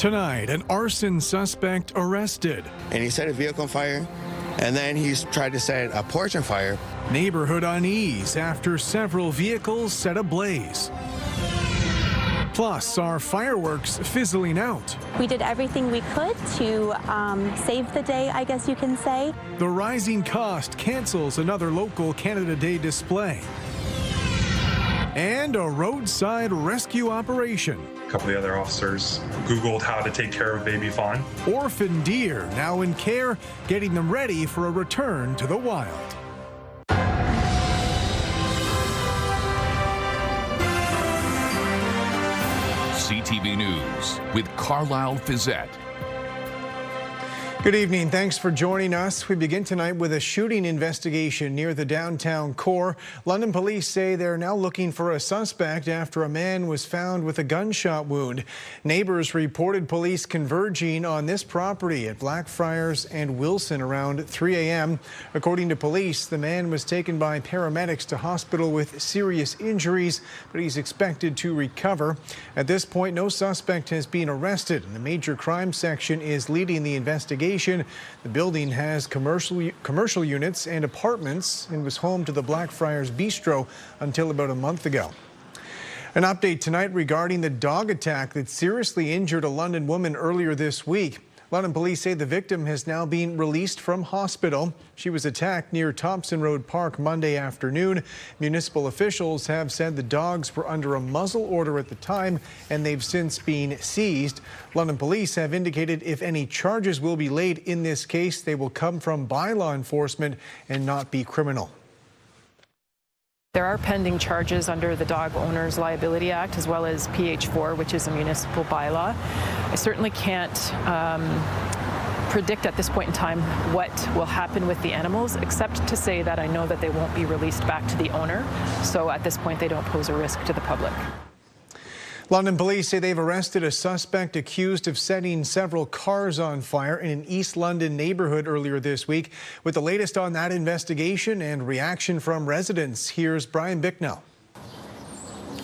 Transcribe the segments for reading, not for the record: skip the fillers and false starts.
Tonight, an arson suspect arrested. And he set a vehicle on fire, and then he's tried to set a porch on fire. Neighborhood unease after several vehicles set ablaze. Plus, are fireworks fizzling out? We did everything we could to save the day, I guess you can say. The rising cost cancels another local Canada Day display. And a roadside rescue operation. A couple of the other officers Googled how to take care of a baby fawn. Orphan deer now in care, getting them ready for a return to the wild. CTV News with Carlyle Fiset. Good evening. Thanks for joining us. We begin tonight with a shooting investigation near the downtown core. London police say they're now looking for a suspect after a man was found with a gunshot wound. Neighbors reported police converging on this property at Blackfriars and Wilson around 3 a.m. According to police, the man was taken by paramedics to hospital with serious injuries, but he's expected to recover. At this point, no suspect has been arrested. The major crime section is leading the investigation. The building has commercial units and apartments and was home to the Blackfriars Bistro until about a month ago. An update tonight regarding the dog attack that seriously injured a London woman earlier this week. London police say the victim has now been released from hospital. She was attacked near Thompson Road Park Monday afternoon. Municipal officials have said the dogs were under a muzzle order at the time, and they've since been seized. London police have indicated if any charges will be laid in this case, they will come from bylaw enforcement and not be criminal. There are pending charges under the Dog Owners Liability Act as well as PH4, which is a municipal bylaw. I certainly can't predict at this point in time what will happen with the animals, except to say that I know that they won't be released back to the owner. So at this point, they don't pose a risk to the public. London police say they've arrested a suspect accused of setting several cars on fire in an East London neighborhood earlier this week. With the latest on that investigation and reaction from residents, here's Brian Bicknell.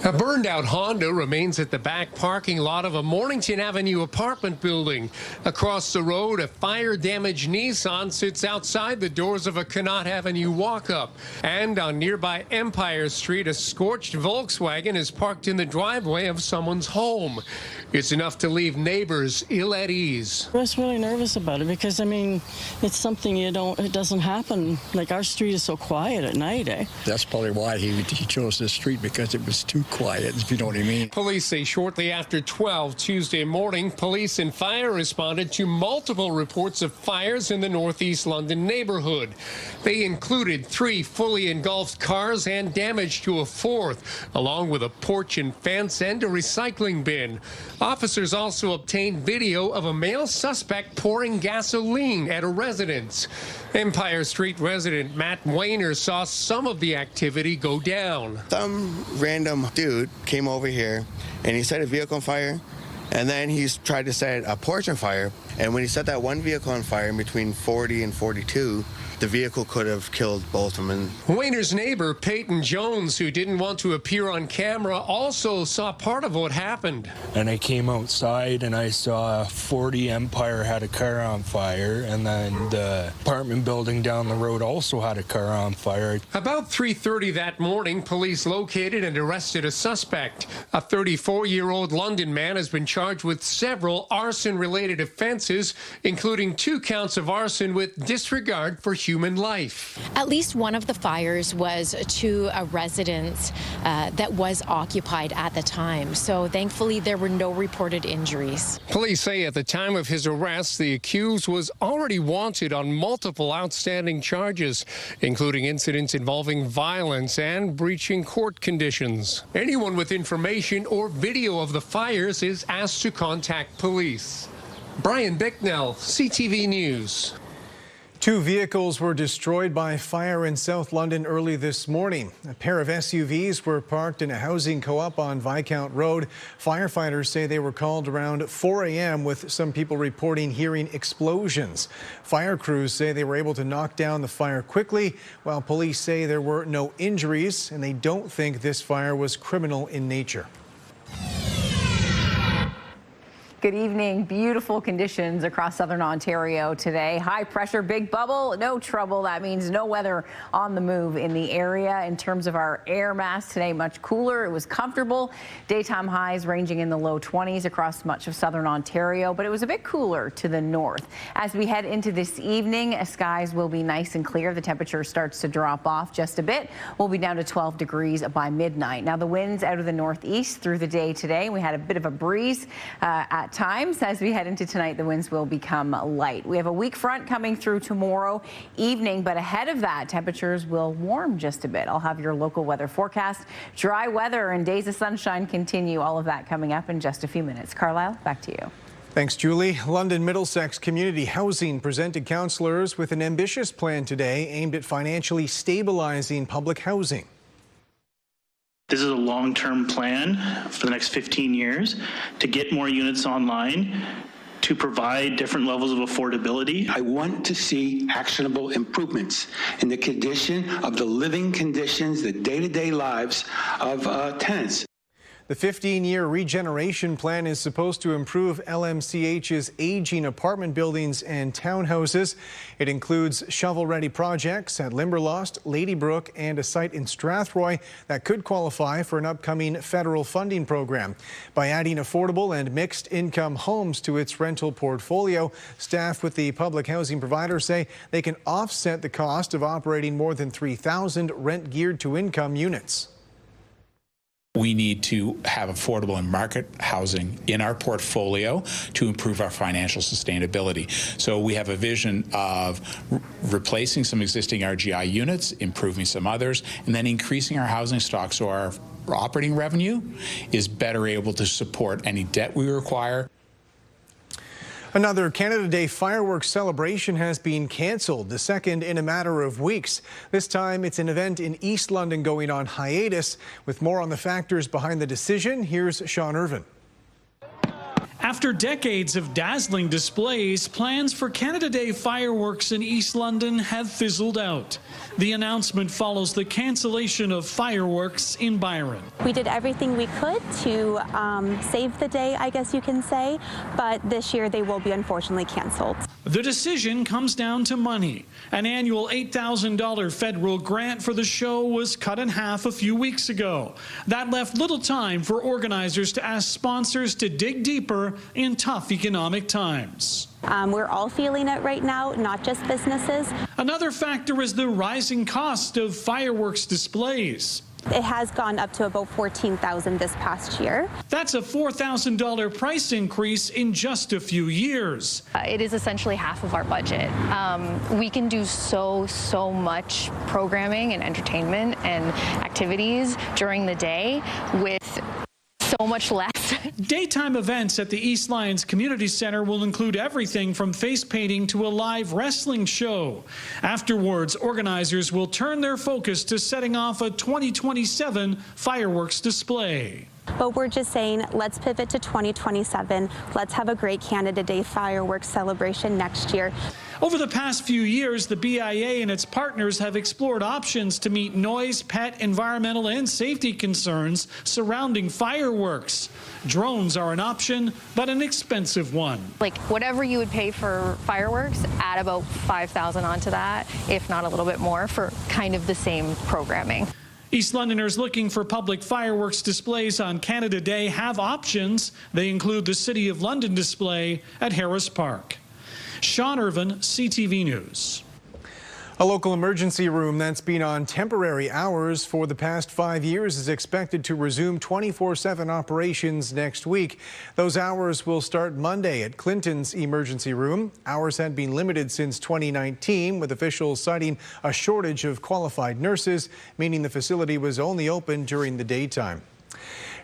A burned-out Honda remains at the back parking lot of a Mornington Avenue apartment building. Across the road, a fire-damaged Nissan sits outside the doors of a Connaught Avenue walk-up. And on nearby Empire Street, a scorched Volkswagen is parked in the driveway of someone's home. It's enough to leave neighbors ill at ease. I was really nervous about it because, I mean, it's something it doesn't happen. Like, our street is so quiet at night, eh? That's probably why he chose this street, because it was too quiet, if you know what I mean. Police say shortly after 12 Tuesday morning, police and fire responded to multiple reports of fires in the northeast London neighborhood. They included 3 fully engulfed cars and damage to a 4th, along with a porch and fence and a recycling bin. Officers also obtained video of a male suspect pouring gasoline at a residence. Empire Street resident Matt Wayner saw some of the activity go down. Some random dude came over here and he set a vehicle on fire, and then he's tried to set a porch on fire. And when he set that one vehicle on fire in between 40 and 42, the vehicle could have killed both of them. Wayner's neighbor, Peyton Jones, who didn't want to appear on camera, also saw part of what happened. And I came outside and I saw 40 Empire had a car on fire, and then the apartment building down the road also had a car on fire. About 3:30 that morning, police located and arrested a suspect. A 34-year-old London man has been charged with several arson-related offenses, including 2 counts of arson with disregard for human life. At least one of the fires was to a residence that was occupied at the time. So thankfully, there were no reported injuries. Police say at the time of his arrest, the accused was already wanted on multiple outstanding charges, including incidents involving violence and breaching court conditions. Anyone with information or video of the fires is asked to contact police. Brian Bicknell, CTV News. 2 vehicles were destroyed by fire in South London early this morning. A pair of SUVs were parked in a housing co-op on Viscount Road. Firefighters say they were called around 4 a.m. with some people reporting hearing explosions. Fire crews say they were able to knock down the fire quickly, while police say there were no injuries and they don't think this fire was criminal in nature. Good evening. Beautiful conditions across southern Ontario today. High pressure, big bubble, no trouble. That means no weather on the move in the area. In terms of our air mass today, much cooler. It was comfortable. Daytime highs ranging in the low 20s across much of southern Ontario, but it was a bit cooler to the north. As we head into this evening, skies will be nice and clear. The temperature starts to drop off just a bit. We'll be down to 12 degrees by midnight. Now the winds out of the northeast through the day today. We had a bit of a breeze at times. As we head into tonight, the winds will become light. We have a weak front coming through tomorrow evening, but ahead of that, temperatures will warm just a bit. I'll have your local weather forecast. Dry weather and days of sunshine continue. All of that coming up in just a few minutes. Carlyle, back to you. Thanks, Julie. London Middlesex Community Housing presented councillors with an ambitious plan today aimed at financially stabilizing public housing. This is a long-term plan for the next 15 years to get more units online, to provide different levels of affordability. I want to see actionable improvements in the condition of the living conditions, the day-to-day lives of tenants. The 15-year regeneration plan is supposed to improve LMCH's aging apartment buildings and townhouses. It includes shovel-ready projects at Limberlost, Ladybrook, and a site in Strathroy that could qualify for an upcoming federal funding program. By adding affordable and mixed-income homes to its rental portfolio, staff with the public housing provider say they can offset the cost of operating more than 3,000 rent-geared-to-income units. We need to have affordable and market housing in our portfolio to improve our financial sustainability. So we have a vision of replacing some existing RGI units, improving some others, and then increasing our housing stock so our operating revenue is better able to support any debt we require. Another Canada Day fireworks celebration has been cancelled, the second in a matter of weeks. This time it's an event in East London going on hiatus. With more on the factors behind the decision, here's Sean Irvin. After decades of dazzling displays, plans for Canada Day fireworks in East London have fizzled out. The announcement follows the cancellation of fireworks in Byron. We did everything we could to save the day, I guess you can say, but this year they will be unfortunately canceled. The decision comes down to money. An annual $8,000 federal grant for the show was cut in half a few weeks ago. That left little time for organizers to ask sponsors to dig deeper in tough economic times. We're all feeling it right now, not just businesses. Another factor is the rising cost of fireworks displays. It has gone up to about $14,000 this past year. That's a $4,000 price increase in just a few years. It is essentially half of our budget. We can do so much programming and entertainment and activities during the day with so much less. Daytime events at the East Lyons Community Center will include everything from face painting to a live wrestling show. Afterwards, organizers will turn their focus to setting off a 2027 fireworks display. But we're just saying, let's pivot to 2027. Let's have a great Canada Day fireworks celebration next year. Over the past few years, the BIA and its partners have explored options to meet noise, pet, environmental, and safety concerns surrounding fireworks. Drones are an option, but an expensive one. Like whatever you would pay for fireworks, add about $5,000 onto that, if not a little bit more, for kind of the same programming. East Londoners looking for public fireworks displays on Canada Day have options. They include the City of London display at Harris Park. Sean Irvin, CTV News. A local emergency room that's been on temporary hours for the past 5 years is expected to resume 24/7 operations next week. Those hours will start Monday at Clinton's emergency room. Hours had been limited since 2019, with officials citing a shortage of qualified nurses, meaning the facility was only open during the daytime.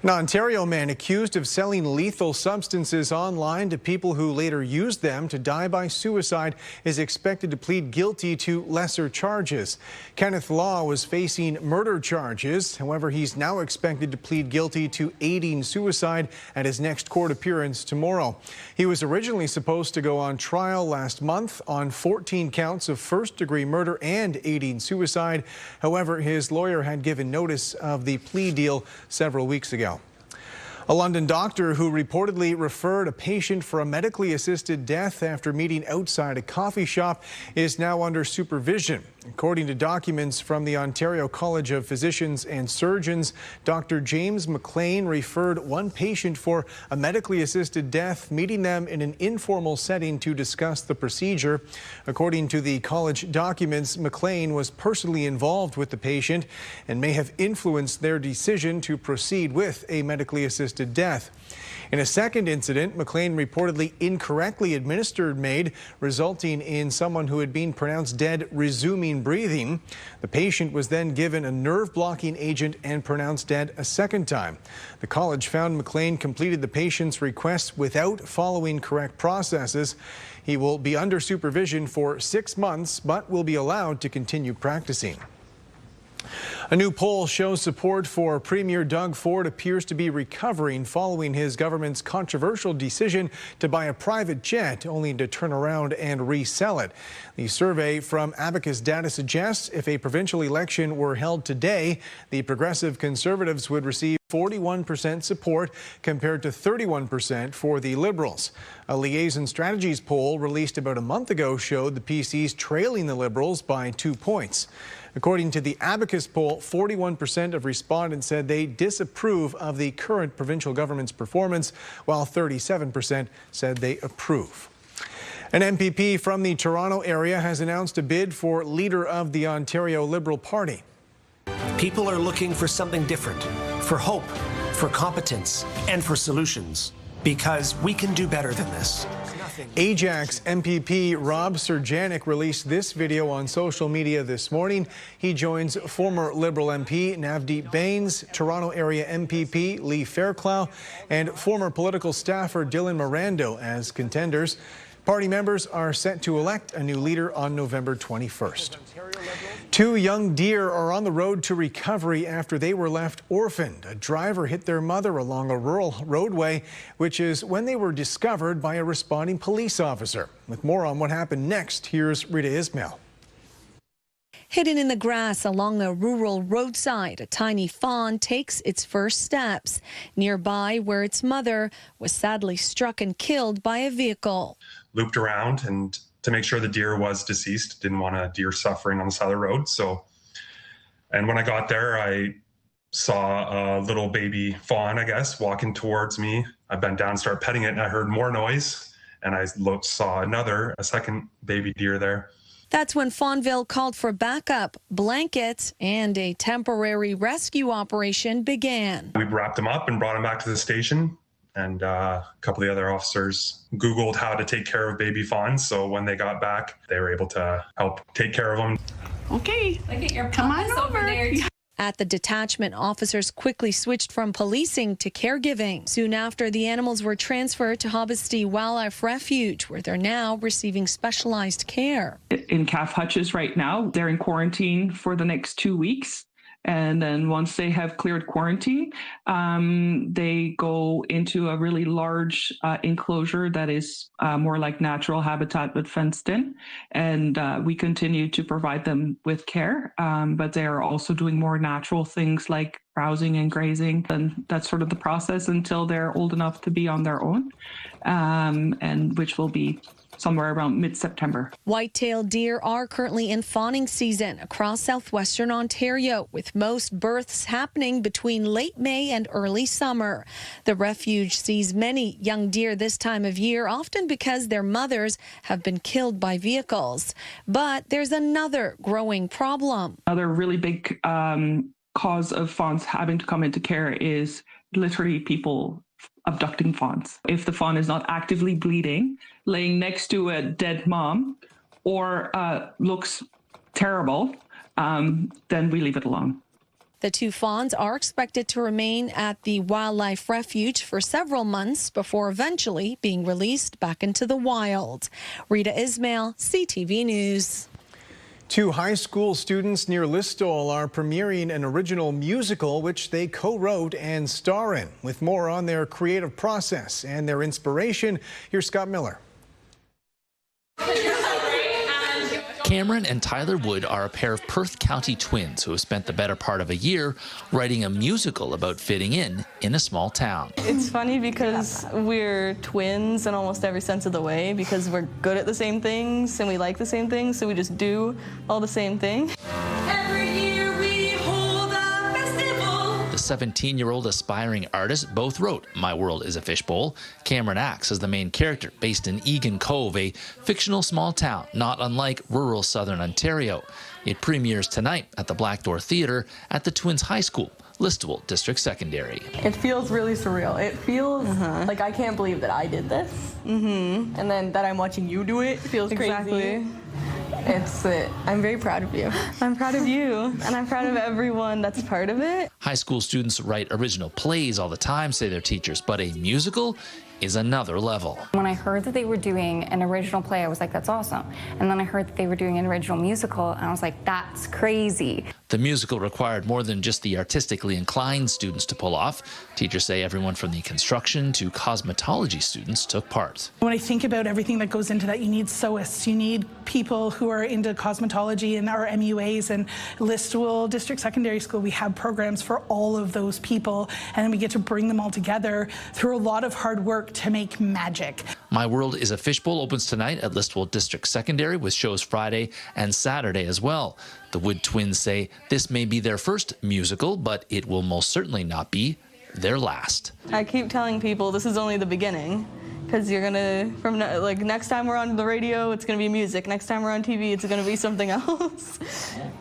An Ontario man accused of selling lethal substances online to people who later used them to die by suicide is expected to plead guilty to lesser charges. Kenneth Law was facing murder charges. However, he's now expected to plead guilty to aiding suicide at his next court appearance tomorrow. He was originally supposed to go on trial last month on 14 counts of first-degree murder and aiding suicide. However, his lawyer had given notice of the plea deal several weeks ago. A London doctor who reportedly referred a patient for a medically assisted death after meeting outside a coffee shop is now under supervision. According to documents from the Ontario College of Physicians and Surgeons, Dr. James McLean referred one patient for a medically assisted death, meeting them in an informal setting to discuss the procedure. According to the college documents, McLean was personally involved with the patient and may have influenced their decision to proceed with a medically assisted death. In a second incident, McLean reportedly incorrectly administered MAID, resulting in someone who had been pronounced dead resuming breathing. The patient was then given a nerve-blocking agent and pronounced dead a second time. The college found McLean completed the patient's request without following correct processes. He will be under supervision for 6 months, but will be allowed to continue practicing. A new poll shows support for Premier Doug Ford appears to be recovering following his government's controversial decision to buy a private jet, only to turn around and resell it. The survey from Abacus Data suggests if a provincial election were held today, the Progressive Conservatives would receive 41% support compared to 31% for the Liberals. A Liaison Strategies poll released about a month ago showed the PCs trailing the Liberals by 2 points. According to the Abacus poll, 41% of respondents said they disapprove of the current provincial government's performance, while 37% said they approve. An MPP from the Toronto area has announced a bid for leader of the Ontario Liberal Party. People are looking for something different, for hope, for competence, and for solutions, because we can do better than this. Ajax MPP Rob Serjanik released this video on social media this morning. He joins former Liberal MP Navdeep Bains, Toronto area MPP Lee Fairclough, and former political staffer Dylan Mirando as contenders. Party members are set to elect a new leader on November 21st. 2 young deer are on the road to recovery after they were left orphaned. A driver hit their mother along a rural roadway, which is when they were discovered by a responding police officer. With more on what happened next, here's Rita Ismail. Hidden in the grass along a rural roadside, a tiny fawn takes its first steps. Nearby, where its mother was sadly struck and killed by a vehicle. Looped around and to make sure the deer was deceased. Didn't want a deer suffering on the side of the road. And when I got there, I saw a little baby fawn, I guess, walking towards me. I bent down, started petting it, and I heard more noise. And I saw a second baby deer there. That's when Fawnville called for backup, blankets, and a temporary rescue operation began. We wrapped him up and brought him back to the station. And a couple of the other officers Googled how to take care of baby fawns. So when they got back, they were able to help take care of them. Okay, look at your come on over there. At the detachment, officers quickly switched from policing to caregiving. Soon after, the animals were transferred to Hobbesley Wildlife Refuge, where they're now receiving specialized care. In Calf Hutches right now, they're in quarantine for the next 2 weeks. And then once they have cleared quarantine, they go into a really large enclosure that is more like natural habitat but fenced in. And we continue to provide them with care, but they are also doing more natural things like browsing and grazing. And that's sort of the process until they're old enough to be on their own, and which will be somewhere around mid-September. White-tailed deer are currently in fawning season across southwestern Ontario, with most births happening between late May and early summer. The refuge sees many young deer this time of year, often because their mothers have been killed by vehicles. But there's another growing problem. Another really big cause of fawns having to come into care is literally people abducting fawns. If the fawn is not actively bleeding, laying next to a dead mom, or looks terrible, then we leave it alone. The 2 fawns are expected to remain at the wildlife refuge for several months before eventually being released back into the wild. Rita Ismail, CTV News. 2 high school students near Listowel are premiering an original musical which they co-wrote and star in. With more on their creative process and their inspiration, here's Scott Miller. Cameron and Tyler Wood are a pair of Perth County twins who have spent the better part of a year writing a musical about fitting in a small town. It's funny because we're twins in almost every sense of the way, because we're good at the same things and we like the same things, so we just do all the same thing. Every year we hold a festival. The 17-year-old aspiring artists both wrote My World is a Fishbowl. Cameron acts as the main character, based in Egan Cove, a fictional small town not unlike rural southern Ontario. It premieres tonight at the Black Door Theatre at the Twins High School, Listowel District Secondary. It feels really surreal. It feels like I can't believe that I did this. And then that I'm watching you do it feels crazy. I'm very proud of you. I'm proud of you, and I'm proud of everyone that's part of it. High school students write original plays all the time, say their teachers, but a musical is another level. When I heard that they were doing an original play, I was like, that's awesome. And then I heard that they were doing an original musical, and I was like, that's crazy. The musical required more than just the artistically inclined students to pull off. Teachers say everyone from the construction to cosmetology students took part. When I think about everything that goes into that, you need sewists, you need people who are into cosmetology and our MUAs, and Listowel District Secondary School, we have programs for all of those people, and then we get to bring them all together through a lot of hard work to make magic. My World is a Fishbowl opens tonight at Listowel District Secondary with shows Friday and Saturday as well. The Wood twins say this may be their first musical, but it will most certainly not be their last. I keep telling people this is only the beginning, because you're gonna, next time we're on the radio, it's gonna be music. Next time we're on TV, it's gonna be something else.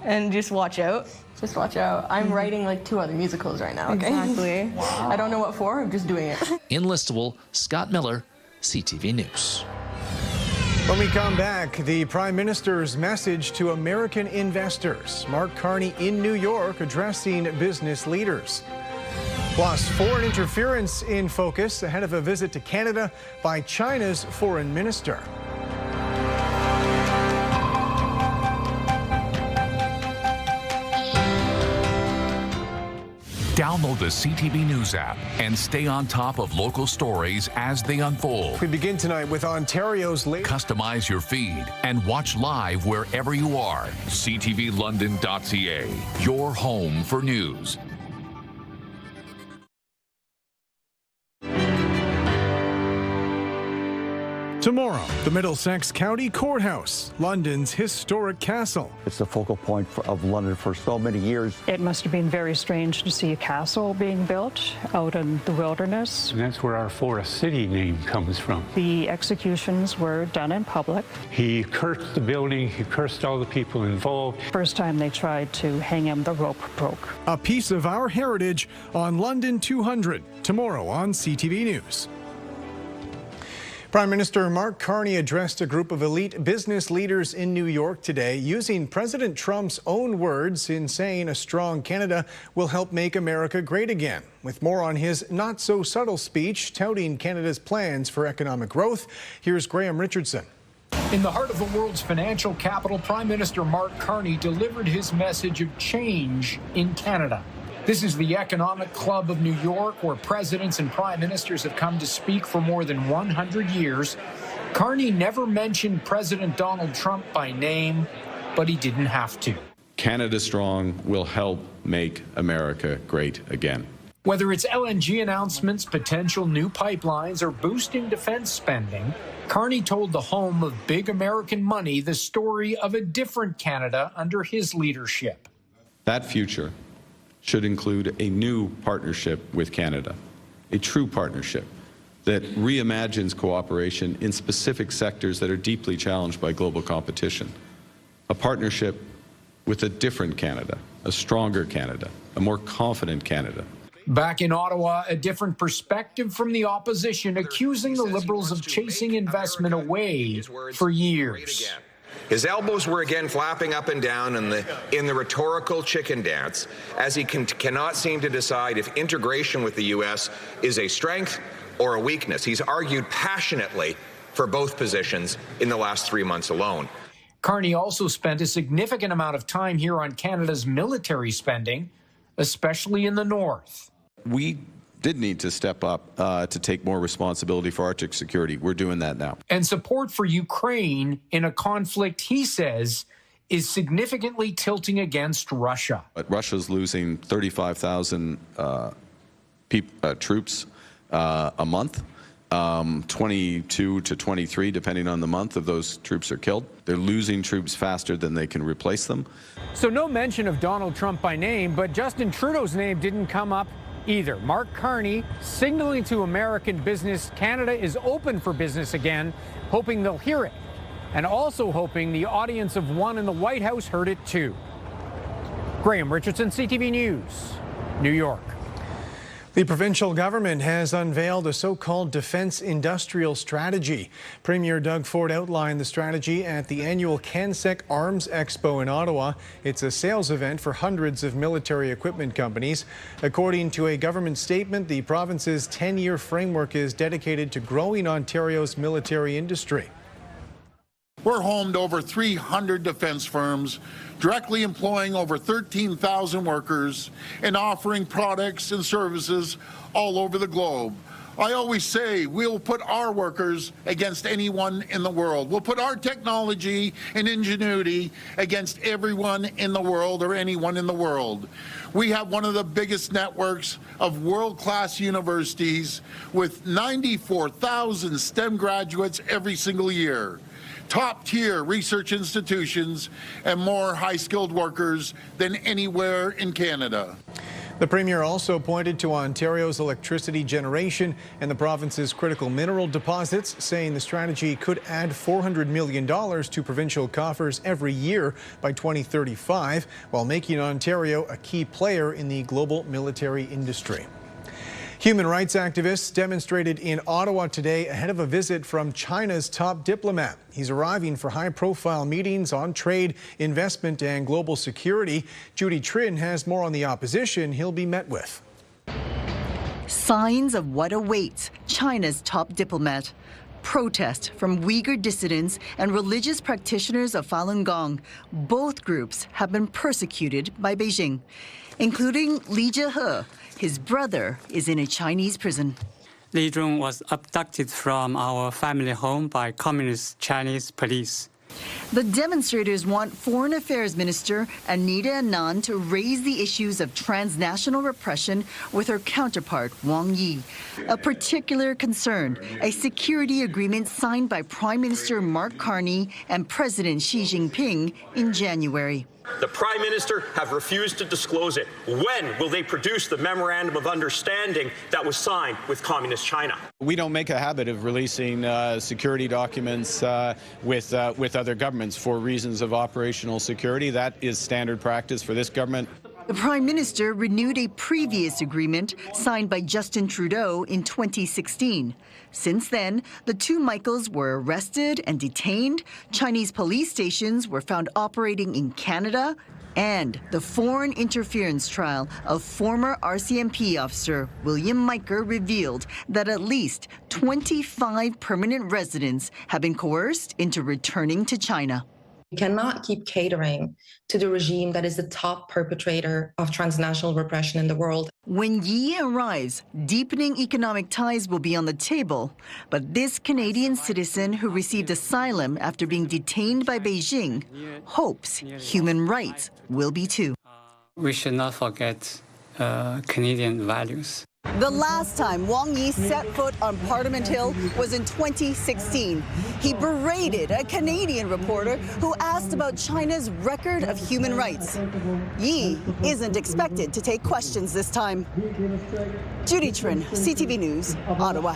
And just watch out. Just watch out. I'm writing like 2 other musicals right now, okay? Exactly. Wow. I don't know what for, I'm just doing it. In Listowel, Scott Miller, CTV News. When we come back, the Prime Minister's message to American investors. Mark Carney in New York addressing business leaders. Plus, foreign interference in focus ahead of a visit to Canada by China's foreign minister. Download the CTV News app and stay on top of local stories as they unfold. We begin tonight with Ontario's latest. Customize your feed and watch live wherever you are. CTVLondon.ca, your home for news. Tomorrow, the Middlesex County Courthouse, London's historic castle. It's the focal point of London for so many years. It must have been very strange to see a castle being built out in the wilderness. And that's where our Forest City name comes from. The executions were done in public. He cursed the building, he cursed all the people involved. First time they tried to hang him, the rope broke. A piece of our heritage on London 200, tomorrow on CTV News. Prime Minister Mark Carney addressed a group of elite business leaders in New York today, using President Trump's own words in saying a strong Canada will help make America great again. With more on his not-so-subtle speech touting Canada's plans for economic growth, here's Graham Richardson. In the heart of the world's financial capital, Prime Minister Mark Carney delivered his message of change in Canada. This is the Economic Club of New York, where presidents and prime ministers have come to speak for more than 100 years. Carney never mentioned President Donald Trump by name, but he didn't have to. Canada Strong will help make America great again. Whether it's LNG announcements, potential new pipelines, or boosting defense spending, Carney told the home of big American money the story of a different Canada under his leadership. That future should include a new partnership with Canada, a true partnership that reimagines cooperation in specific sectors that are deeply challenged by global competition, a partnership with a different Canada, a stronger Canada, a more confident Canada. Back in Ottawa, a different perspective from the opposition, accusing the Liberals of chasing investment away for years. His elbows were again flapping up and down in the rhetorical chicken dance, as he cannot seem to decide if integration with the U.S. is a strength or a weakness. He's argued passionately for both positions in the last 3 months alone. Carney also spent a significant amount of time here on Canada's military spending, especially in the north. We did need to step up to take more responsibility for Arctic security. We're doing that now. And support for Ukraine in a conflict he says is significantly tilting against Russia. But Russia's losing 35,000 troops a month. 22 to 23, depending on the month, of those troops are killed. They're losing troops faster than they can replace them. So no mention of Donald Trump by name, but Justin Trudeau's name didn't come up either. Mark Carney signaling to American business Canada is open for business again, hoping they'll hear it, and also hoping the audience of one in the White House heard it too. Graham Richardson, CTV News, New York. The provincial government has unveiled a so-called defense industrial strategy. Premier Doug Ford outlined the strategy at the annual CanSec Arms Expo in Ottawa. It's a sales event for hundreds of military equipment companies. According to a government statement, the province's 10-year framework is dedicated to growing Ontario's military industry. We're home to over 300 defense firms, directly employing over 13,000 workers and offering products and services all over the globe. I always say we'll put our workers against anyone in the world. We'll put our technology and ingenuity against everyone in the world or anyone in the world. We have one of the biggest networks of world-class universities with 94,000 STEM graduates every single year. Top-tier research institutions and more high-skilled workers than anywhere in Canada. The Premier also pointed to Ontario's electricity generation and the province's critical mineral deposits, saying the strategy could add $400 million to provincial coffers every year by 2035, while making Ontario a key player in the global military industry. Human rights activists demonstrated in Ottawa today ahead of a visit from China's top diplomat. He's arriving for high-profile meetings on trade, investment, and global security. Judy Trin has more on the opposition he'll be met with. Signs of what awaits China's top diplomat. Protest from Uyghur dissidents and religious practitioners of Falun Gong. Both groups have been persecuted by Beijing, including Li Zhehe. His brother is in a Chinese prison. Li Zhong was abducted from our family home by communist Chinese police. The demonstrators want Foreign Affairs Minister Anita Anand to raise the issues of transnational repression with her counterpart, Wang Yi. A particular concern, a security agreement signed by Prime Minister Mark Carney and President Xi Jinping in January. The Prime Minister have refused to disclose it. When will they produce the memorandum of understanding that was signed with Communist China? We don't make a habit of releasing security documents with other governments for reasons of operational security. That is standard practice for this government. The Prime Minister renewed a previous agreement signed by Justin Trudeau in 2016. Since then, the two Michaels were arrested and detained, Chinese police stations were found operating in Canada, and the foreign interference trial of former RCMP officer William Miker revealed that at least 25 permanent residents have been coerced into returning to China. We cannot keep catering to the regime that is the top perpetrator of transnational repression in the world. When Yi arrives, deepening economic ties will be on the table. But this Canadian citizen who received asylum after being detained by Beijing hopes human rights will be too. We should not forget Canadian values. The last time Wang Yi set foot on Parliament Hill was in 2016. He berated a Canadian reporter who asked about China's record of human rights. Yi isn't expected to take questions this time. Judy Trin, CTV News, Ottawa.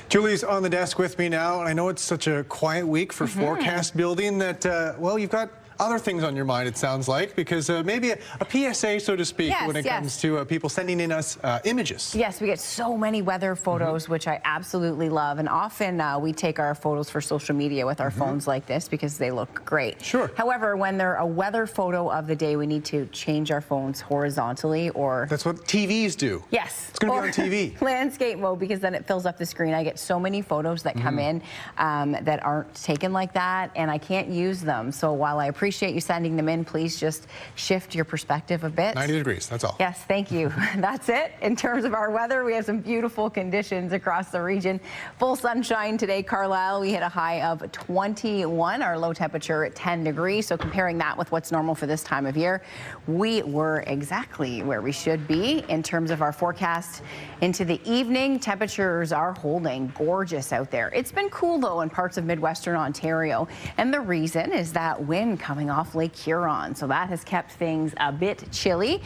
Julie's on the desk with me now, and I know it's such a quiet week for forecast building that, well, you've got other things on your mind, it sounds like, because maybe a PSA, so to speak, when it comes to people sending in us images. Yes, we get so many weather photos, which I absolutely love. And often we take our photos for social media with our phones like this because they look great. Sure. However, when they're a weather photo of the day, we need to change our phones horizontally or... That's what TVs do. Yes. It's going to be on TV. Landscape mode, because then it fills up the screen. I get so many photos that come in that aren't taken like that, and I can't use them. So while I appreciate appreciate you sending them in. Please just shift your perspective a bit. 90 degrees, that's all. Yes, thank you. That's it. In terms of our weather, we have some beautiful conditions across the region. Full sunshine today, Carlyle. We hit a high of 21, our low temperature at 10 degrees. So comparing that with what's normal for this time of year, we were exactly where we should be. In terms of our forecast into the evening, temperatures are holding gorgeous out there. It's been cool, though, in parts of Midwestern Ontario. And the reason is that wind coming off Lake Huron. So that has kept things a bit chilly.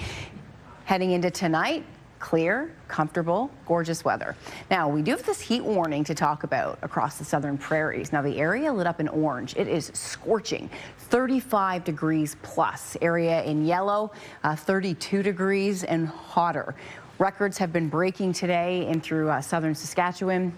Heading into tonight, clear, comfortable, gorgeous weather. Now, we do have this heat warning to talk about across the southern prairies. Now, the area lit up in orange. It is scorching, 35 degrees plus. Area in yellow, 32 degrees and hotter. Records have been breaking today in through southern Saskatchewan,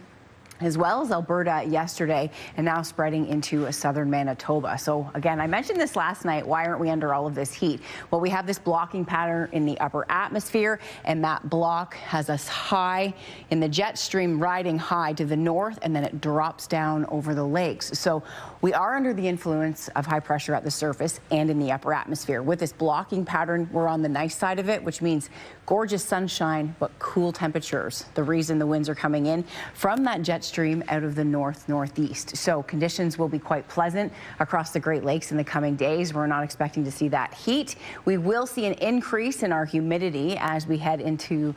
as well as Alberta yesterday, and now spreading into southern Manitoba. So again, I mentioned this last night. Why aren't we under all of this heat? Well, we have this blocking pattern in the upper atmosphere, and that block has us high in the jet stream, riding high to the north, and then it drops down over the lakes. So we are under the influence of high pressure at the surface and in the upper atmosphere. With this blocking pattern, we're on the nice side of it, which means gorgeous sunshine, but cool temperatures. The reason the winds are coming in from that jet stream out of the northeast. So conditions will be quite pleasant across the Great Lakes in the coming days. We're not expecting to see that heat. We will see an increase in our humidity as we head into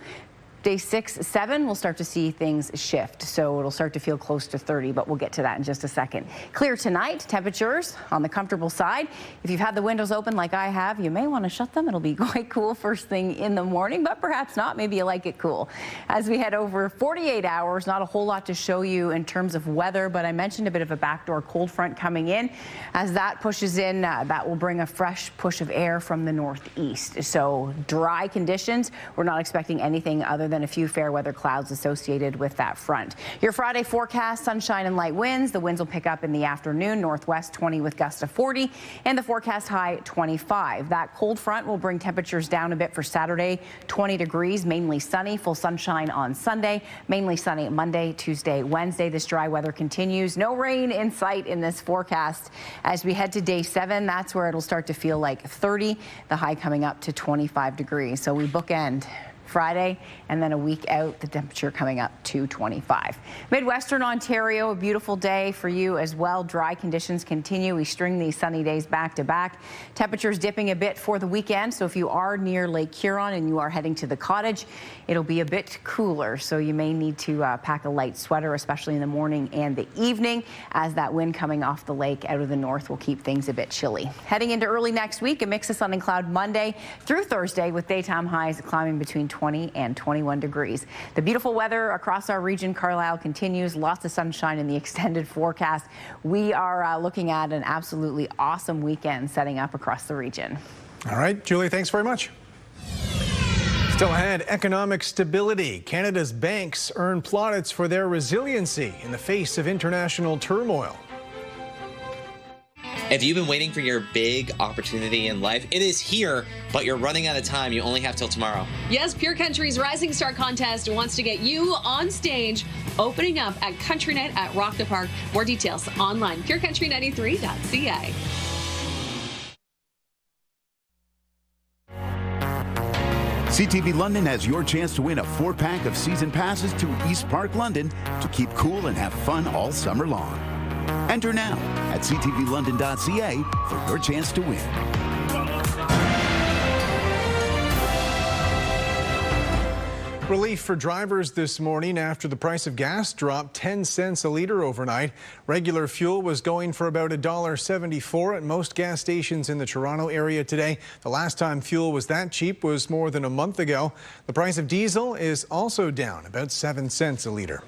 Day 6, 7, we'll start to see things shift, so it'll start to feel close to 30, but we'll get to that in just a second. Clear tonight, temperatures on the comfortable side. If you've had the windows open like I have, you may want to shut them. It'll be quite cool first thing in the morning, but perhaps not. Maybe you like it cool. As we head over 48 hours, not a whole lot to show you in terms of weather, but I mentioned a bit of a backdoor cold front coming in. As that pushes in, that will bring a fresh push of air from the northeast. So dry conditions. We're not expecting anything other than a few fair weather clouds associated with that front. Your Friday forecast, sunshine and light winds. The winds will pick up in the afternoon, northwest 20 with gusts of 40, and the forecast high 25. That cold front will bring temperatures down a bit for Saturday, 20 degrees, mainly sunny, full sunshine on Sunday, mainly sunny Monday, Tuesday, Wednesday. This dry weather continues. No rain in sight in this forecast. As we head to Day 7, that's where it'll start to feel like 30, the high coming up to 25 degrees. So we bookend Friday, and then a week out, the temperature coming up to 25. Midwestern Ontario, a beautiful day for you as well. Dry conditions continue. We string these sunny days back to back. Temperatures dipping a bit for the weekend, so if you are near Lake Huron and you are heading to the cottage, it'll be a bit cooler, so you may need to pack a light sweater, especially in the morning and the evening, as that wind coming off the lake out of the north will keep things a bit chilly. Heading into early next week, a mix of sun and cloud Monday through Thursday, with daytime highs climbing between 20 and 21 degrees. The beautiful weather across our region, Carlyle, continues. Lots of sunshine in the extended forecast. We are looking at an absolutely awesome weekend setting up across the region. All right, Julie, thanks very much. Still ahead, economic stability. Canada's banks earn plaudits for their resiliency in the face of international turmoil. If you've been waiting for your big opportunity in life, it is here, but you're running out of time. You only have till tomorrow. Yes, Pure Country's Rising Star Contest wants to get you on stage, opening up at Country Night at Rock the Park. More details online, purecountry93.ca. CTV London has your chance to win a 4-pack of season passes to East Park, London, to keep cool and have fun all summer long. Enter now at ctvlondon.ca for your chance to win. Relief for drivers this morning after the price of gas dropped 10 cents a litre overnight. Regular fuel was going for about $1.74 at most gas stations in the Toronto area today. The last time fuel was that cheap was more than a month ago. The price of diesel is also down about 7 cents a litre.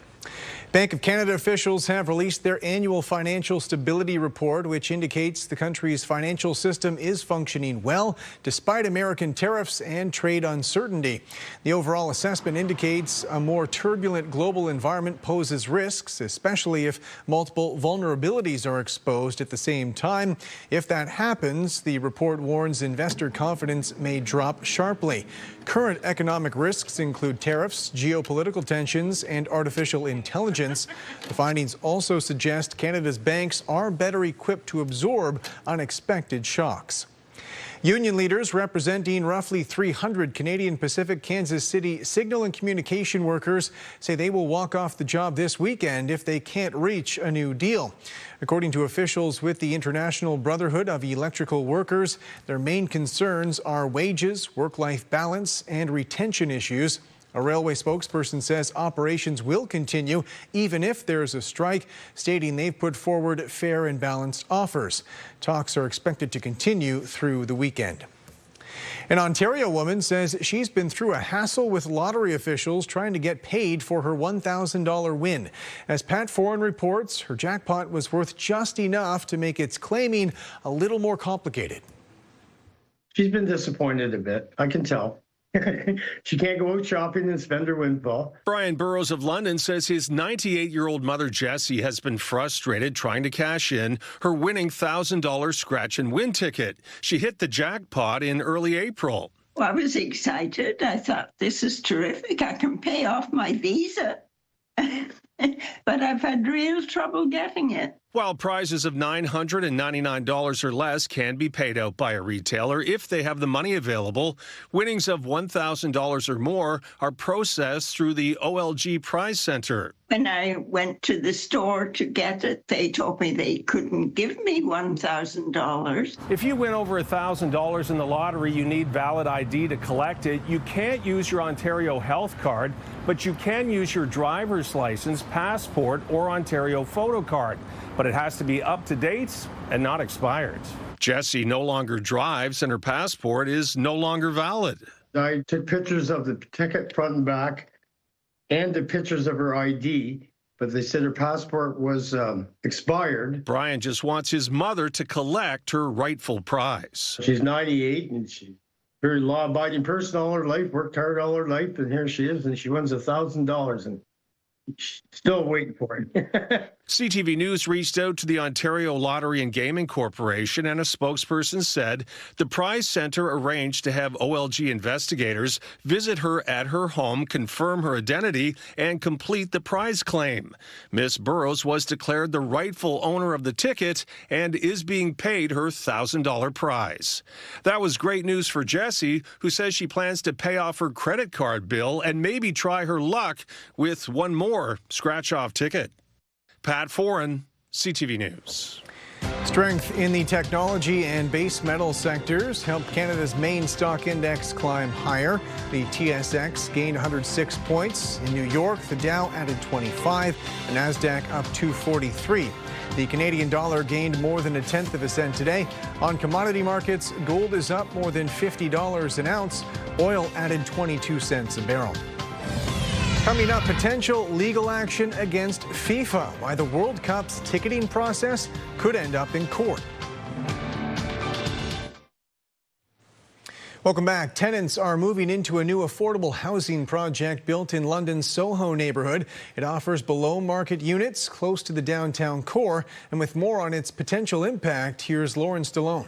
Bank of Canada officials have released their annual financial stability report, which indicates the country's financial system is functioning well despite American tariffs and trade uncertainty. The overall assessment indicates a more turbulent global environment poses risks, especially if multiple vulnerabilities are exposed at the same time. If that happens, the report warns investor confidence may drop sharply. Current economic risks include tariffs, geopolitical tensions, and artificial intelligence. The findings also suggest Canada's banks are better equipped to absorb unexpected shocks. Union leaders representing roughly 300 Canadian Pacific Kansas City signal and communication workers say they will walk off the job this weekend if they can't reach a new deal. According to officials with the International Brotherhood of Electrical Workers, their main concerns are wages, work-life balance, and retention issues. A railway spokesperson says operations will continue even if there is a strike, stating they've put forward fair and balanced offers. Talks are expected to continue through the weekend. An Ontario woman says she's been through a hassle with lottery officials trying to get paid for her $1,000 win. As Pat Foran reports, her jackpot was worth just enough to make its claiming a little more complicated. She's been disappointed a bit, I can tell. She can't go out shopping and spend her windfall. Brian Burrows of London says his 98-year-old mother, Jessie, has been frustrated trying to cash in her winning $1,000 scratch and win ticket. She hit the jackpot in early April. Well, I was excited. I thought, this is terrific. I can pay off my visa. But I've had real trouble getting it. While prizes of $999 or less can be paid out by a retailer if they have the money available, winnings of $1,000 or more are processed through the OLG Prize Center. When I went to the store to get it, they told me they couldn't give me $1,000. If you win over $1,000 in the lottery, you need valid ID to collect it. You can't use your Ontario health card, but you can use your driver's license, passport, or Ontario photo card. But it has to be up to date and not expired. Jessie no longer drives and her passport is no longer valid. I took pictures of the ticket front and back and the pictures of her ID, but they said her passport was expired. Brian just wants his mother to collect her rightful prize. She's 98 and she's a very law-abiding person all her life, worked hard all her life, and here she is, and she wins $1,000 and she's still waiting for it. CTV News reached out to the Ontario Lottery and Gaming Corporation, and a spokesperson said the Prize Center arranged to have OLG investigators visit her at her home, confirm her identity, and complete the prize claim. Miss Burrows was declared the rightful owner of the ticket and is being paid her $1,000 prize. That was great news for Jessie, who says she plans to pay off her credit card bill and maybe try her luck with one more scratch-off ticket. Pat Foran, CTV News. Strength in the technology and base metal sectors helped Canada's main stock index climb higher. The TSX gained 106 points. In New York, the Dow added 25, the Nasdaq up 243. The Canadian dollar gained more than 1/10 cent today. On commodity markets, gold is up more than $50 an ounce. Oil added 22 cents a barrel. Coming up, potential legal action against FIFA. Why the World Cup's ticketing process could end up in court. Welcome back. Tenants are moving into a new affordable housing project built in London's Soho neighborhood. It offers below-market units close to the downtown core. And with more on its potential impact, here's Lauren Stallone.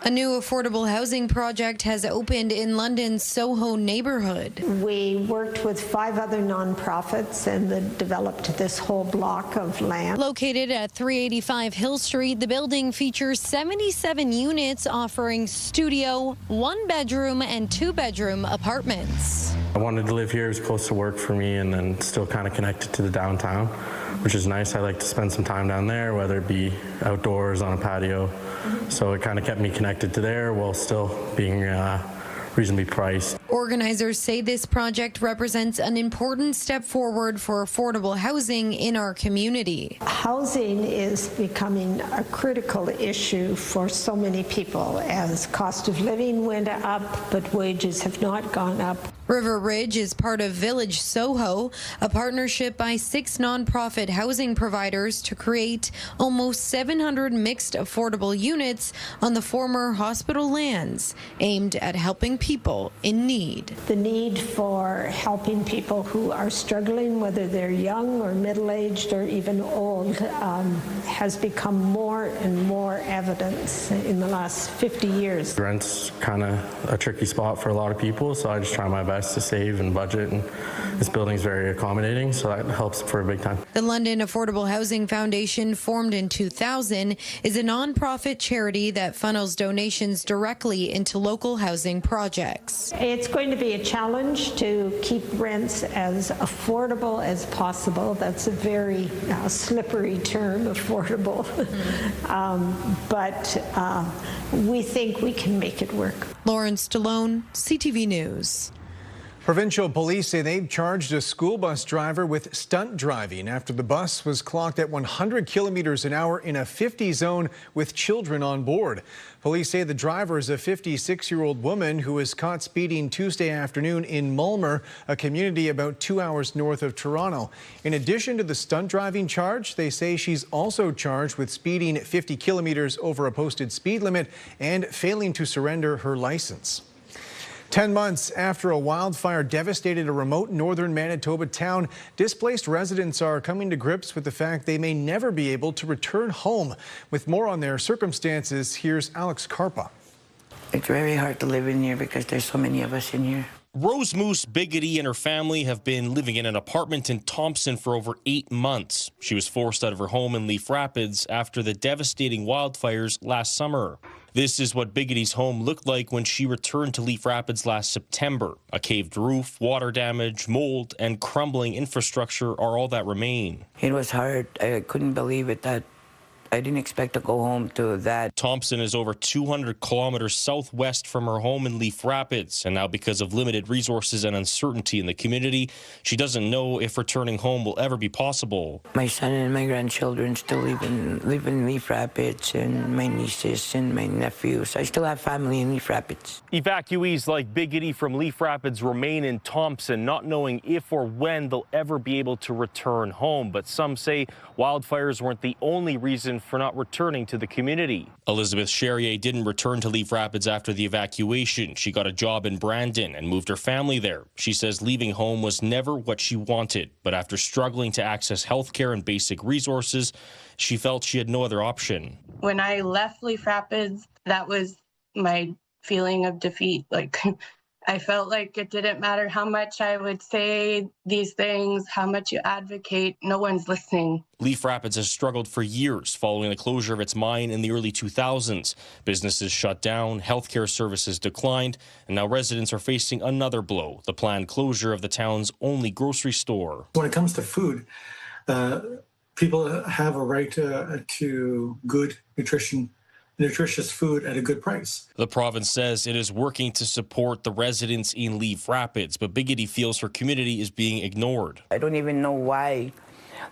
A new affordable housing project has opened in London's Soho neighborhood. We worked with 5 other nonprofits and developed this whole block of land. Located at 385 Hill Street, the building features 77 units offering studio, 1-bedroom and 2-bedroom apartments. I wanted to live here. It was close to work for me and then still kind of connected to the downtown, which is nice. I like to spend some time down there, whether it be outdoors on a patio. So it kind of kept me connected to there while still being reasonably priced. Organizers say this project represents an important step forward for affordable housing in our community. Housing is becoming a critical issue for so many people as cost of living went up, but wages have not gone up. River Ridge is part of Village Soho, a partnership by 6 nonprofit housing providers to create almost 700 mixed affordable units on the former hospital lands, aimed at helping people in need. need. The need for helping people who are struggling, whether they're young or middle-aged or even old, has become more and more evident in the last 50 years. Rent's kind of a tricky spot for a lot of people, so I just try my best to save and budget, and this building's very accommodating, so that helps for a big time. The London Affordable Housing Foundation, formed in 2000, is a non-profit charity that funnels donations directly into local housing projects. It's going to be a challenge to keep rents as affordable as possible. That's a very slippery term, affordable. But we think we can make it work. Lauren Stallone, CTV News. Provincial police say they've charged a school bus driver with stunt driving after the bus was clocked at 100 kilometers an hour in a 50 zone with children on board. Police say the driver is a 56-year-old woman who was caught speeding Tuesday afternoon in Mulmer, a community about 2 hours north of Toronto. In addition to the stunt driving charge, they say she's also charged with speeding 50 kilometers over a posted speed limit and failing to surrender her license. 10 months after a wildfire devastated a remote northern Manitoba town, displaced residents are coming to grips with the fact they may never be able to return home. With more on their circumstances, here's Alex Karpa. It's very hard to live in here because there's so many of us in here. Rose Moose Biggity and her family have been living in an apartment in Thompson for over 8 months. She was forced out of her home in Leaf Rapids after the devastating wildfires last summer. This is what Biggity's home looked like when she returned to Leaf Rapids last September. A caved roof, water damage, mold, and crumbling infrastructure are all that remain. It was hard. I couldn't believe it that I didn't expect to go home to that. Thompson is over 200 kilometers southwest from her home in Leaf Rapids, and now because of limited resources and uncertainty in the community, she doesn't know if returning home will ever be possible. My son and my grandchildren still live in Leaf Rapids, and my nieces and my nephews. I still have family in Leaf Rapids. Evacuees like Biggity from Leaf Rapids remain in Thompson, not knowing if or when they'll ever be able to return home. But some say wildfires weren't the only reason for not returning to the community. Elizabeth Charrier didn't return to Leaf Rapids after the evacuation. She got a job in Brandon and moved her family there. She says leaving home was never what she wanted, but after struggling to access healthcare and basic resources, she felt she had no other option. When I left Leaf Rapids, that was my feeling of defeat. I felt like it didn't matter how much I would say these things, how much you advocate, no one's listening. Leaf Rapids has struggled for years following the closure of its mine in the early 2000s. Businesses shut down, healthcare services declined, and now residents are facing another blow, the planned closure of the town's only grocery store. When it comes to food, people have a right to good nutritious food at a good price. The province says it is working to support the residents in Leaf Rapids, but Biggity feels her community is being ignored. I don't even know why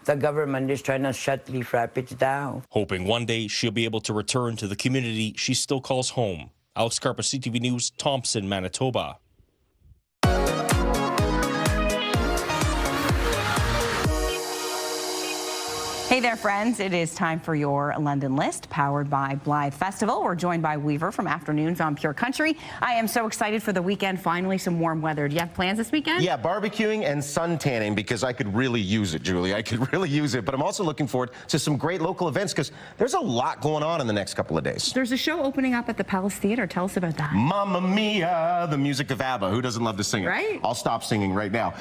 the government is trying to shut Leaf Rapids down. Hoping one day she'll be able to return to the community she still calls home. Alex Karpa, CTV News, Thompson, Manitoba. Hey there, friends. It is time for your London List, powered by Blythe Festival. We're joined by Weaver from Afternoons on Pure Country. I am so excited for the weekend. Finally, some warm weather. Do you have plans this weekend? Yeah, barbecuing and sun tanning, because I could really use it, Julie. I could really use it. But I'm also looking forward to some great local events, because there's a lot going on in the next couple of days. There's a show opening up at the Palace Theatre. Tell us about that. Mamma Mia, the music of ABBA. Who doesn't love to sing it? Right? I'll stop singing right now.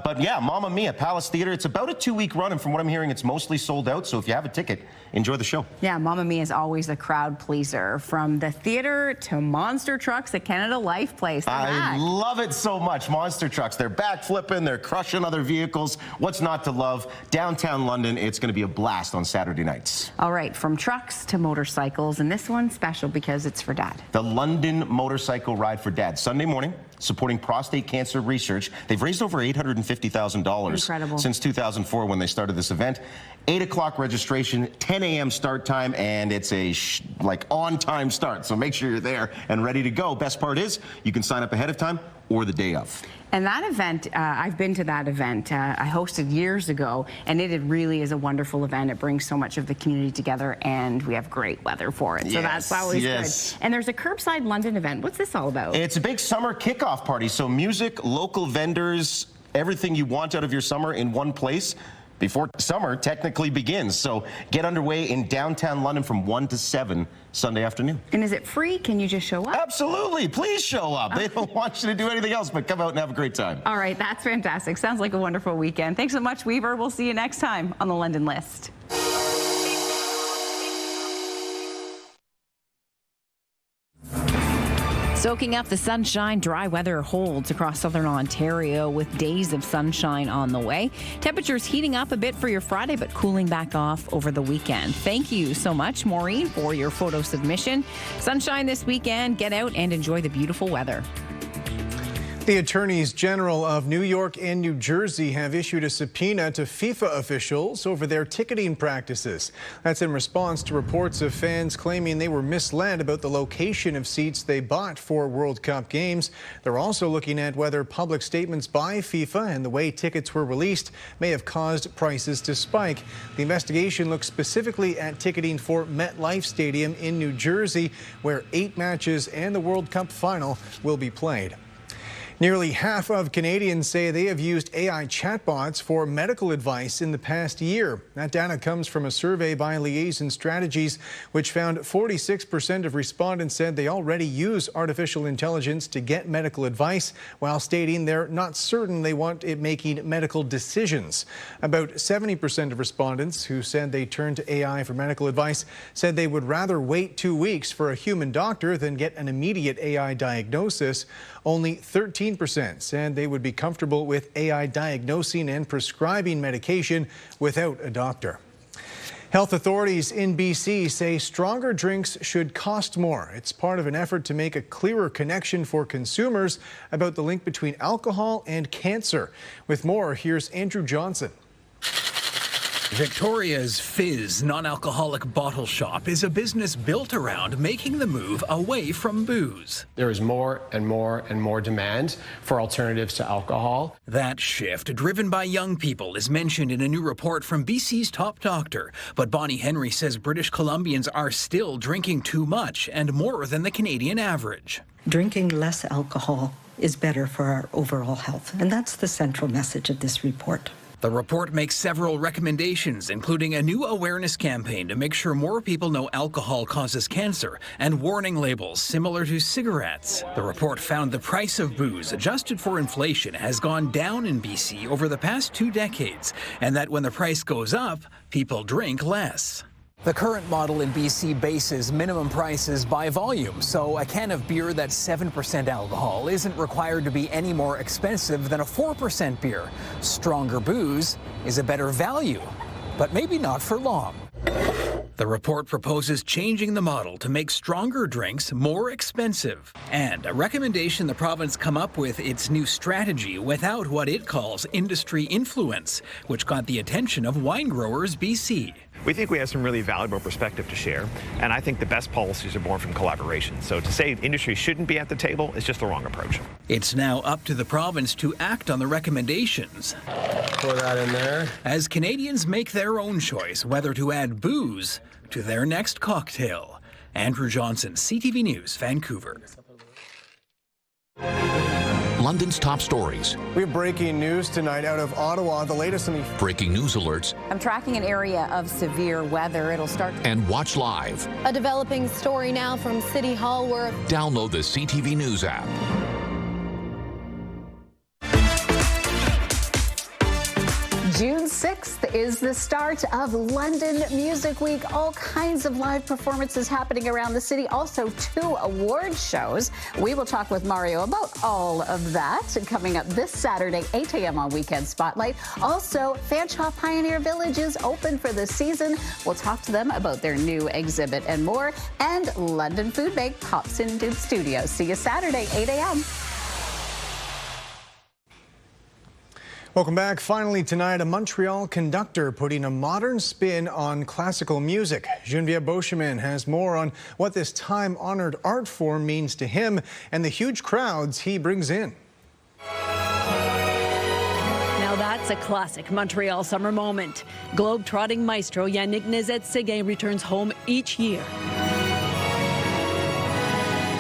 But yeah, Mamma Mia, Palace Theatre. It's about a 2-week run, and from what I'm hearing, it's mostly sold out. So if you have a ticket, enjoy the show. Yeah, Mamma Mia is always a crowd pleaser. From the theater to monster trucks at Canada Life Place. I love it so much. Monster trucks. They're backflipping. They're crushing other vehicles. What's not to love? Downtown London. It's going to be a blast on Saturday nights. All right, from trucks to motorcycles. And this one's special because it's for Dad. The London Motorcycle Ride for Dad. Sunday morning, supporting prostate cancer research. They've raised over $850,000 since 2004 when they started this event. 8 o'clock registration, 10 a.m. start time, and it's a on-time start. So make sure you're there and ready to go. Best part is you can sign up ahead of time or the day of. And that event, I've been to that event. I hosted years ago, and it really is a wonderful event. It brings so much of the community together, and we have great weather for it. So that's always good. And there's a Curbside London event. What's this all about? It's a big summer kickoff party. So music, local vendors, everything you want out of your summer in one place before summer technically begins. So get underway in downtown London from 1 to 7 Sunday afternoon. And is it free? Can you just show up? Absolutely. Please show up. They don't want you to do anything else but come out and have a great time. All right, that's fantastic. Sounds like a wonderful weekend. Thanks so much, Weaver. We'll see you next time on the London List. Soaking up the sunshine, dry weather holds across southern Ontario with days of sunshine on the way. Temperatures heating up a bit for your Friday, but cooling back off over the weekend. Thank you so much, Maureen, for your photo submission. Sunshine this weekend. Get out and enjoy the beautiful weather. The Attorneys General of New York and New Jersey have issued a subpoena to FIFA officials over their ticketing practices. That's in response to reports of fans claiming they were misled about the location of seats they bought for World Cup games. They're also looking at whether public statements by FIFA and the way tickets were released may have caused prices to spike. The investigation looks specifically at ticketing for MetLife Stadium in New Jersey, where 8 matches and the World Cup final will be played. Nearly half of Canadians say they have used AI chatbots for medical advice in the past year. That data comes from a survey by Liaison Strategies, which found 46% of respondents said they already use artificial intelligence to get medical advice, while stating they're not certain they want it making medical decisions. About 70% of respondents who said they turn to AI for medical advice said they would rather wait 2 weeks for a human doctor than get an immediate AI diagnosis. Only 13% said they would be comfortable with AI diagnosing and prescribing medication without a doctor. Health authorities in BC say stronger drinks should cost more. It's part of an effort to make a clearer connection for consumers about the link between alcohol and cancer. With more, here's Andrew Johnson. Victoria's Fizz non-alcoholic bottle shop is a business built around making the move away from booze. There is more and more and more demand for alternatives to alcohol. That shift, driven by young people, is mentioned in a new report from BC's top doctor. But Bonnie Henry says British Columbians are still drinking too much and more than the Canadian average. Drinking less alcohol is better for our overall health, and that's the central message of this report. The report makes several recommendations, including a new awareness campaign to make sure more people know alcohol causes cancer and warning labels similar to cigarettes. The report found the price of booze, adjusted for inflation, has gone down in BC over the past 2 decades, and that when the price goes up, people drink less. The current model in BC bases minimum prices by volume, so a can of beer that's 7% alcohol isn't required to be any more expensive than a 4% beer. Stronger booze is a better value, but maybe not for long. The report proposes changing the model to make stronger drinks more expensive, and a recommendation the province come up with its new strategy without what it calls industry influence, which got the attention of Wine Growers BC. We think we have some really valuable perspective to share, and I think the best policies are born from collaboration. So to say industry shouldn't be at the table is just the wrong approach. It's now up to the province to act on the recommendations. Pour that in there. As Canadians make their own choice whether to add booze to their next cocktail. Andrew Johnson, CTV News, Vancouver. London's top stories. We have breaking news tonight out of Ottawa. The latest in the breaking news alerts. I'm tracking an area of severe weather. It'll start. And watch live. A developing story now from City Hall where. Download the CTV News app. June 6th is the start of London Music Week. All kinds of live performances happening around the city. Also 2 award shows. We will talk with Mario about all of that coming up this Saturday, 8 a.m. on Weekend Spotlight. Also, Fanshawe Pioneer Village is open for the season. We'll talk to them about their new exhibit and more. And London Food Bank pops into the studio. See you Saturday, 8 a.m. Welcome back. Finally tonight, a Montreal conductor putting a modern spin on classical music. Geneviève Beauchemin has more on what this time-honored art form means to him and the huge crowds he brings in. It's a classic Montreal summer moment. Globe-trotting maestro Yannick Nézet-Séguin returns home each year.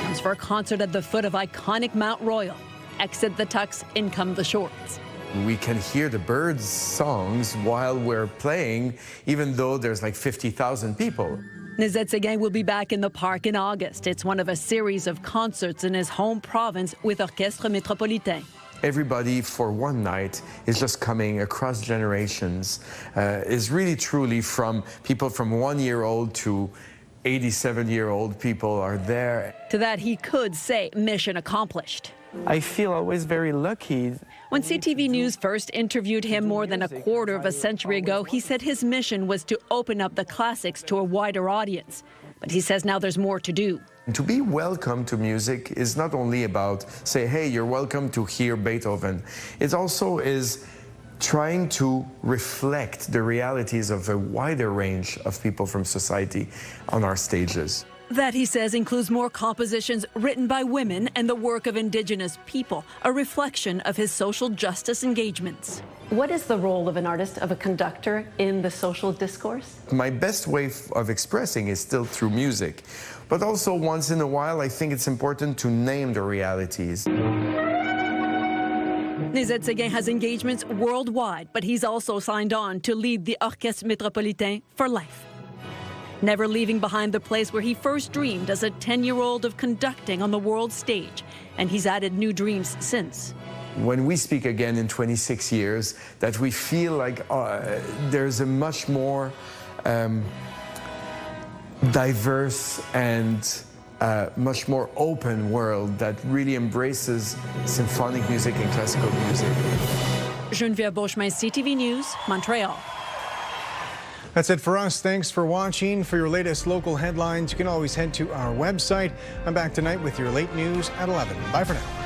Comes for a concert at the foot of iconic Mount Royal. Exit the tux, in come the shorts. We can hear the birds' songs while we're playing, even though there's like 50,000 people. Nézet-Séguin will be back in the park in August. It's one of a series of concerts in his home province with Orchestre Métropolitain. Everybody for one night is just coming across generations, is really truly from people from 1-year-old to 87-year-old people are there. To that he could say mission accomplished. I feel always very lucky. When CTV News first interviewed him more than a quarter of a century ago, he said his mission was to open up the classics to a wider audience. But he says now there's more to do. To be welcome to music is not only about, say, hey, you're welcome to hear Beethoven. It also is trying to reflect the realities of a wider range of people from society on our stages. That, he says, includes more compositions written by women and the work of Indigenous people, a reflection of his social justice engagements. What is the role of an artist, of a conductor, in the social discourse? My best way of expressing is still through music, but also once in a while I think it's important to name the realities. Nézet-Séguin has engagements worldwide, but he's also signed on to lead the Orchestre Métropolitain for life. Never leaving behind the place where he first dreamed as a 10-year-old of conducting on the world stage, and he's added new dreams since. When we speak again in 26 years, that we feel like there's a much more diverse and much more open world that really embraces symphonic music and classical music. Geneviève Beauchemin, CTV News, Montreal. That's it for us. Thanks for watching. For your latest local headlines, you can always head to our website. I'm back tonight with your late news at 11. Bye for now.